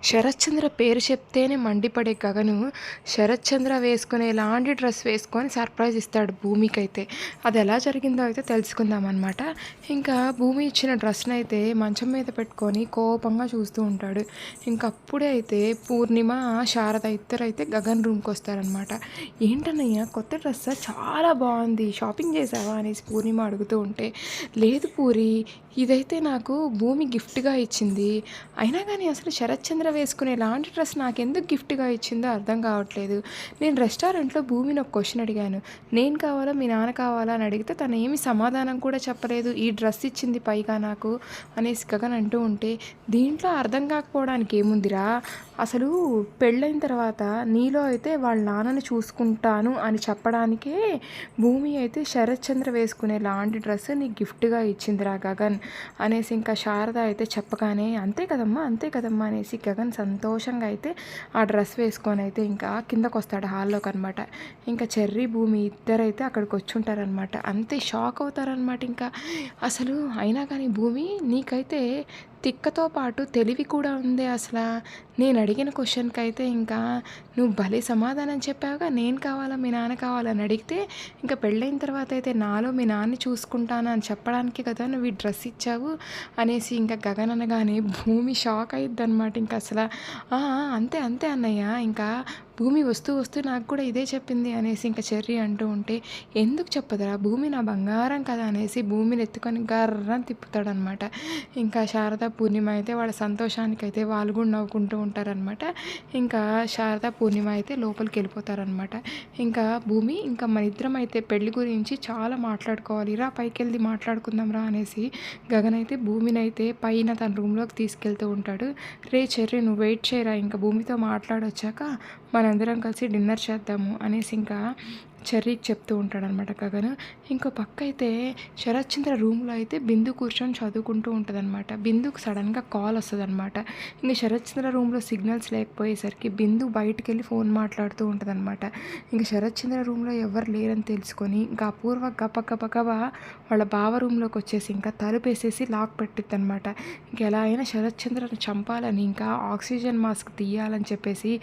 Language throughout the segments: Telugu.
శరత్చంద్ర పేరు చెప్తేనే మండిపడే గగను శరత్చంద్ర వేసుకునే ఎలాంటి డ్రెస్ వేసుకొని సర్ప్రైజ్ ఇస్తాడు భూమికైతే. అది ఎలా జరిగిందో అయితే తెలుసుకుందాం అనమాట. ఇంకా భూమి ఇచ్చిన డ్రెస్‌ని అయితే మంచం మీద పెట్టుకొని కోపంగా చూస్తూ ఉంటాడు. ఇంక అప్పుడే అయితే పూర్ణిమ, శారద ఇద్దరైతే గగన్ రూమ్‌కొస్తారనమాట. "ఏంటన్నయ్య కొత్త డ్రెస్సా? చాలా బావుంది. షాపింగ్ చేశావా?" అనేసి పూర్ణిమ అడుగుతూ ఉంటే, "లేదు పూరి, ఇదైతే నాకు భూమి గిఫ్ట్‌గా ఇచ్చింది. అయినా కానీ అసలు శరత్చంద్ర వేసుకునే ఎలాంటి డ్రెస్ నాకెందుకు గిఫ్ట్‌గా ఇచ్చిందో అర్థం కావట్లేదు. నేను రెస్టారెంట్‌లో భూమిని ఒక క్వెషన్ అడిగాను. నేను కావాలా? మీ నాన్న కావాలా? అని అడిగితే తను ఏమి సమాధానం కూడా చెప్పలేదు. ఈ డ్రెస్ ఇచ్చింది పైగా నాకు అనేసి గగన్ అంటూ ఉంటే, దీంట్లో అర్థం కాకపోవడానికి ఏముందిరా? అసలు పెళ్ళైన తర్వాత నీలో అయితే వాళ్ళ నాన్నని చూసుకుంటాను అని చెప్పడానికే భూమి అయితే శరత్చంద్ర వేసుకునే లాంటి డ్రెస్ నీకు గిఫ్ట్‌గా ఇచ్చిందిరా గగన్ అనేసి ఇంకా శారద అయితే చెప్పగానే, అంతే కదమ్మా, అంతే కదమ్మా అనేసి గగన్ సంతోషంగా అయితే ఆ డ్రెస్ వేసుకొని అయితే ఇంకా కిందకొస్తాడు హాల్లోకి అనమాట. ఇంకా చెర్రీ భూమి ఇద్దరైతే అక్కడికి వచ్చుంటారనమాట. అంతే షాక్ అవుతారనమాట ఇంకా. అసలు అయినా కానీ భూమి నీకైతే తిక్కతో పాటు తెలివి కూడా ఉందే అసలా. నేను అడిగిన క్వశ్చన్కి అయితే ఇంకా నువ్వు భలే సమాధానం చెప్పావుగా. నేను కావాలా మీ నాన్న కావాలా అని అడిగితే ఇంకా పెళ్ళైన తర్వాత అయితే నాలో మీ నాన్నని చూసుకుంటాను అని చెప్పడానికి కదా నువ్వు ఈ డ్రెస్ ఇచ్చావు అనేసి ఇంకా గగన్ అనగానే భూమి షాక్ అయ్యిద్దనమాట. ఇంకా అసలు అంతే అంతే అన్నయ్య, ఇంకా భూమి వస్తూ వస్తూ నాకు కూడా ఇదే చెప్పింది అనేసి ఇంకా చెర్రీ అంటూ ఉంటే, ఎందుకు చెప్పదురా భూమి నా బంగారం కదా అనేసి భూమిని ఎత్తుకొని గర్రని తిప్పుతాడనమాట. ఇంకా శారద, పూర్ణిమ అయితే వాళ్ళ సంతోషానికైతే వాళ్ళు కూడా నవ్వుకుంటూ ఉంటారనమాట. ఇంకా శారద, పూర్ణిమ అయితే లోపలికి వెళ్ళిపోతారనమాట. ఇంకా భూమి, ఇంకా మన ఇద్దరం అయితే పెళ్లి గురించి చాలా మాట్లాడుకోవాలి రా, పైకి వెళ్ళి మాట్లాడుకుందాం రా అనేసి గగన్ అయితే భూమిని అయితే పైన తన రూమ్లోకి తీసుకెళ్తూ ఉంటాడు. రే చెర్రీ, నువ్వు వెయిట్ చేయరా, ఇంకా భూమితో మాట్లాడొచ్చాక మనందరం కలిసి డిన్నర్ చేద్దాము అనేసి ఇంకా చెర్రీకి చెప్తూ ఉంటాడనమాట గగన్. ఇంకో పక్క అయితే శరత్చంద్ర రూమ్లో అయితే బిందు కూర్చొని చదువుకుంటూ ఉంటుందన్నమాట. బిందుకు సడన్గా కాల్ వస్తుందన్నమాట. ఇంకా శరత్చంద్ర రూమ్లో సిగ్నల్స్ లేకపోయేసరికి బిందు బయటికి వెళ్ళి ఫోన్ మాట్లాడుతూ ఉంటుందన్నమాట. ఇంకా శరత్చంద్ర రూమ్లో ఎవరు లేరని తెలుసుకొని ఇంకా అపూర్వ గబగబా వాళ్ళ బావ రూమ్లోకి వచ్చేసి ఇంకా తలుపేసేసి లాక్ పెట్టిద్ది అనమాట. ఇంకా ఎలా అయినా శరత్చంద్రను చంపాలని ఇంకా ఆక్సిజన్ మాస్క్ తీయాలని చెప్పేసి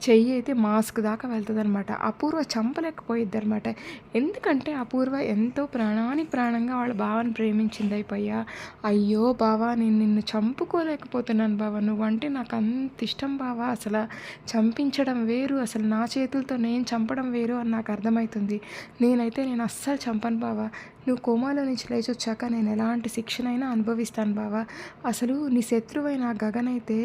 చెయ్యి అయితే మాస్క్ దాకా వెళ్తుందనమాట. అపూర్వ చంపలేకపోయిద్ది అనమాట. ఎందుకంటే అపూర్వ ఎంతో ప్రాణానికి ప్రాణంగా వాళ్ళ బావని ప్రేమించింది అయిపోయా. అయ్యో బావా, నేను నిన్ను చంపుకోలేకపోతున్నాను బావా, నువ్వంటే నాకు అంత ఇష్టం బావా, అసలు చంపించడం వేరు, అసలు నా చేతులతో నేను చంపడం వేరు అని నాకు అర్థమవుతుంది. నేను అస్సలు చంపను బావా. నువ్వు కోమాలో నుంచి లేచొచ్చాక నేను ఎలాంటి శిక్షనైనా అనుభవిస్తాను బావా. అసలు నీ శత్రువైన గగన్ అయితే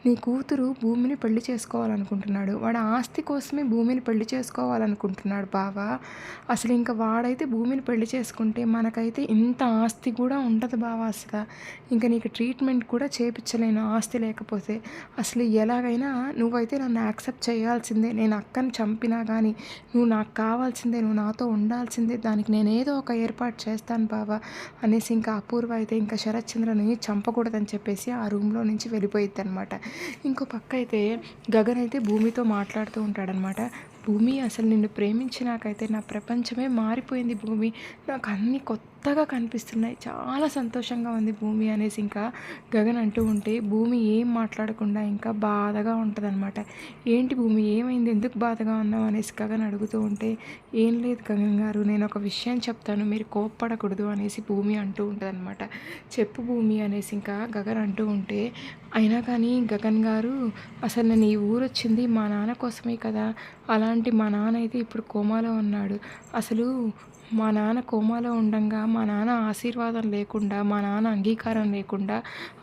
నీ కూతురు భూమిని పెళ్లి చేసుకోవాలనుకుంటున్నాడు. వాడు ఆస్తి కోసమే భూమిని పెళ్లి చేసుకోవాలనుకుంటున్నాడు బావా. అసలు ఇంకా వాడైతే భూమిని పెళ్లి చేసుకుంటే మనకైతే ఇంత ఆస్తి కూడా ఉండదు బావా. అసలు ఇంకా నీకు ట్రీట్మెంట్ కూడా చేయించలేను ఆస్తి లేకపోతే. అసలు ఎలాగైనా నువ్వైతే నన్ను యాక్సెప్ట్ చేయాల్సిందే. నేను అక్కని చంపినా కానీ నువ్వు నాకు కావాల్సిందే, నువ్వు నాతో ఉండాల్సిందే. దానికి నేను ఏదో ఒక ఏర్పాటు చేస్తాను బావా అనేసి ఇంకా అపూర్వ అయితే ఇంకా శరత్చంద్రని చంపకూడదని చెప్పేసి ఆ రూమ్లో నుంచి వెళ్ళిపోయిద్ది అనమాట. ఇంకో పక్క అయితే గగన్ అయితే భూమితో మాట్లాడుతూ ఉంటాడనమాట. భూమి, అసలు నిన్ను ప్రేమించినాకైతే నా ప్రపంచమే మారిపోయింది భూమి. నాకు అన్నీ కొత్తగా కనిపిస్తున్నాయి. చాలా సంతోషంగా ఉంది భూమి అనేసి ఇంకా గగన్ అంటూ ఉంటే భూమి ఏం మాట్లాడకుండా ఇంకా బాధగా ఉంటుందన్నమాట. ఏంటి భూమి, ఏమైంది, ఎందుకు బాధగా ఉన్నావు అనేసి గగన్ అడుగుతూ ఉంటే, ఏం లేదు గగన్ గారు, నేను ఒక విషయం చెప్తాను, మీరు కోప్పడకూడదు అనేసి భూమి అంటూ ఉంటుందన్నమాట. చెప్పు భూమి అనేసి ఇంకా గగన్ అంటూ ఉంటే, అయినా కానీ గగన్ గారు, అసలు నేను ఈ ఊరు వచ్చింది మా నాన్న కోసమే కదా. అలాంటి మా నాన్న అయితే ఇప్పుడు కోమాలో ఉన్నాడు. అసలు మా నాన్న కోమాలో ఉండంగా మా నాన్న ఆశీర్వాదం లేకుండా, మా నాన్న అంగీకారం లేకుండా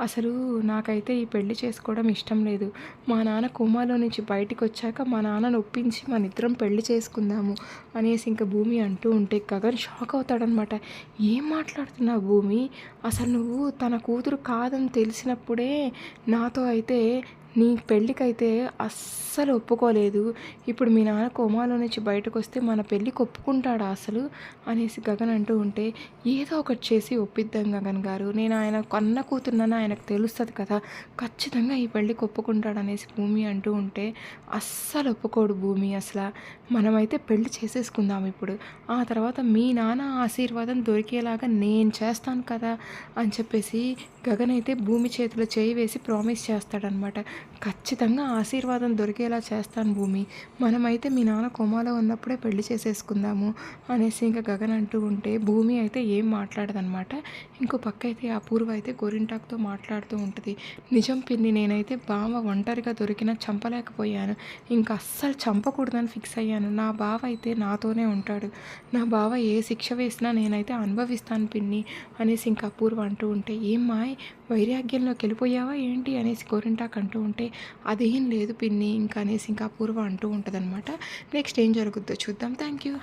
అసలు నాకైతే ఈ పెళ్లి చేసుకోవడం ఇష్టం లేదు. మా నాన్న కోమాలో నుంచి బయటికి వచ్చాక మా నాన్నను ఒప్పించి మన ఇద్దరం పెళ్లి చేసుకుందాము అనేసి ఇంకా భూమి అంటూ ఉంటే గగన్ షాక్ అవుతాడనమాట. ఏం మాట్లాడుతున్నావు భూమి, అసలు నువ్వు తన కూతురు కాదని తెలిసినప్పుడే నాతో అయితే నీ పెళ్ళికైతే అస్సలు ఒప్పుకోలేదు. ఇప్పుడు మీ నాన్న కోమాలో నుంచి బయటకు వస్తే మన పెళ్ళికి ఒప్పుకుంటాడా అసలు అనేసి గగన్ అంటూ ఉంటే, ఏదో ఒకటి చేసి ఒప్పిద్దాం గగన్ గారు, నేను ఆయన కన్న కూతురునని ఆయనకు తెలుస్తుంది కదా, ఖచ్చితంగా ఈ పెళ్ళికి ఒప్పుకుంటాడు అనేసి భూమి అంటూ ఉంటే, అస్సలు ఒప్పుకోడు భూమి. అసలు మనమైతే పెళ్లి చేసేసుకుందాం ఇప్పుడు, ఆ తర్వాత మీ నాన్న ఆశీర్వాదం దొరికేలాగా నేను చేస్తాను కదా అని చెప్పేసి గగన్ అయితే భూమి చేతిలో చేయి వేసి ప్రామిస్ చేస్తాడనమాట. ఖచ్చితంగా ఆశీర్వాదం దొరికేలా చేస్తాను భూమి. మనమైతే మీ నాన్న కోమాలో ఉన్నప్పుడే పెళ్లి చేసేసుకుందాము అనేసి ఇంక గగన్ అంటూ ఉంటే, భూమి అయితే ఏం మాట్లాడదనమాట. ఇంకో పక్క అయితే అపూర్వ అయితే గోరింటాకుతో మాట్లాడుతూ ఉంటది. నిజం పిన్ని, నేనైతే బావ ఒంటరిగా దొరికినా చంపలేకపోయాను. ఇంక అస్సలు చంపకూడదని ఫిక్స్ అయ్యాను. నా బావ అయితే నాతోనే ఉంటాడు. నా బావ ఏ శిక్ష వేసినా నేనైతే అనుభవిస్తాను పిన్ని అనేసి ఇంక అపూర్వ అంటూ ఉంటే, ఏం మాయ్ వైరాగ్యంలోకి వెళ్ళిపోయావా ఏంటి అనేసి గోరింటాకు అంటూ ఉంటే, అదేం లేదు పిన్ని ఇంక అనేసి ఇంకా అపూర్వ అంటూ ఉంటదనమాట. నెక్స్ట్ ఏం జరుగుద్దో చూద్దాం. Thank you.